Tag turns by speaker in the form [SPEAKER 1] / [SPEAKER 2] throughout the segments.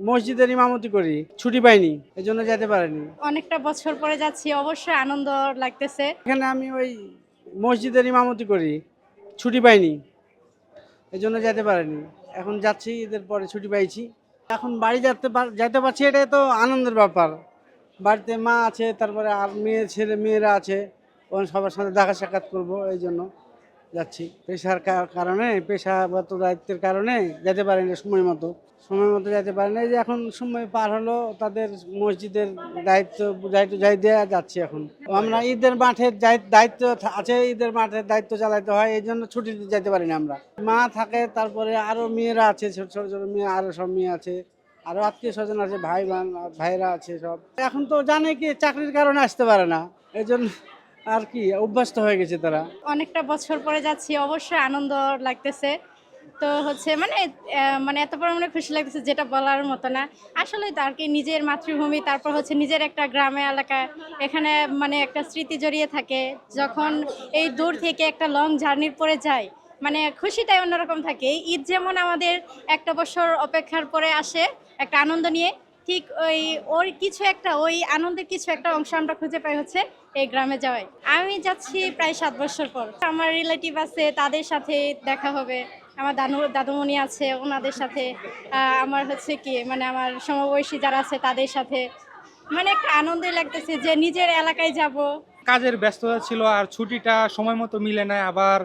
[SPEAKER 1] মসজিদের ইমামতি করি, ছুটি পাইনি, এজন্য যেতে পারিনি।
[SPEAKER 2] অনেকটা বছর পরে যাচ্ছি, অবশ্যই আনন্দ লাগতেছে।
[SPEAKER 1] এখানে আমি ওই মসজিদের ইমামতি করি, ছুটি পাইনি, এজন্য যেতে পারিনি। এখন যাচ্ছি, ঈদের পরে ছুটি পাইছি। এখন বাড়ি যেতে পারছি, এটাই তো আনন্দের ব্যাপার। বাড়িতে মা আছে, তারপরে আর মেয়েরা আছে, ওখানে সবার সাথে দেখা সাক্ষাৎ করবো, এই জন্য যাচ্ছি। কারণে, পেশাগত দায়িত্বের কারণে যেতে পারি না সময় মতো যেতে পারি না। এই যে এখন সময় পার হলো, তাদের মসজিদের দায়িত্ব যাই দেওয়া যাচ্ছে। এখন আমরা ঈদের মাঠের দায়িত্ব আছে, ঈদের মাঠের দায়িত্ব চালাতে হয়, এই জন্য ছুটিতে যেতে পারি না আমরা। মা থাকে, তারপরে আরো মেয়েরা আছে, ছোট ছোট ছোট মেয়ে, আরো সব মেয়ে আছে, আরো আত্মীয় স্বজন আছে, ভাইরা আছে সব। এখন তো জানে কি চাকরির কারণে আসতে পারে না, এই জন্য আর কি অভ্যস্ত হয়ে গেছে তারা।
[SPEAKER 2] অনেকটা বছর পরে যাচ্ছি, অবশ্যই আনন্দ লাগতেছে। তো হচ্ছে মানে এত পরিমাণে খুশি লাগতেছে যেটা বলার মতো না। আসলে তো আর কি, নিজের মাতৃভূমি, তারপর হচ্ছে নিজের একটা গ্রামে এলাকায়, এখানে মানে একটা স্মৃতি জড়িয়ে থাকে। যখন এই দূর থেকে একটা লং জার্নির পরে যায়, মানে খুশিটাই অন্যরকম থাকে। ঈদ যেমন আমাদের একটা বছর অপেক্ষার পরে আসে একটা আনন্দ নিয়ে, ঠিক ওই আনন্দের কিছু একটা অংশ আমরা খুঁজে পাই হচ্ছে এই গ্রামে যাওয়ায়। আমি যাচ্ছি প্রায় 7 বছর পর। আমার রিলেটিভ আছে, তাদের সাথে দেখা হবে। আমার দাদুমণি আছে, ওনাদের সাথে। আমার হচ্ছে কি, মানে আমার সমবয়সী যারা আছে তাদের সাথে, মানে একটা আনন্দই লাগতেছে যে নিজের এলাকায় যাব।
[SPEAKER 3] কাজের ব্যস্ততা ছিল আর ছুটিটা সময় মতো মিলে নাই। আবার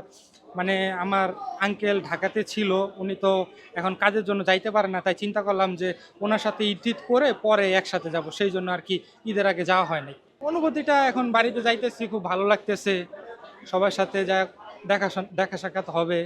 [SPEAKER 3] মানে আমার আঙ্কেল ঢাকাতে ছিল, উনি তো এখন কাজের জন্য যাইতে পারে না, তাই চিন্তা করলাম যে ওনার সাথে ঈদ করে পরে একসাথে যাব, সেই জন্য আর কি ঈদের আগে যাওয়া হয় নাই। অনুভূতিটা এখন বাড়িতে যাইতেছি, খুব ভালো লাগতেছে, সবার সাথে যা দেখা সাক্ষাৎ হবে।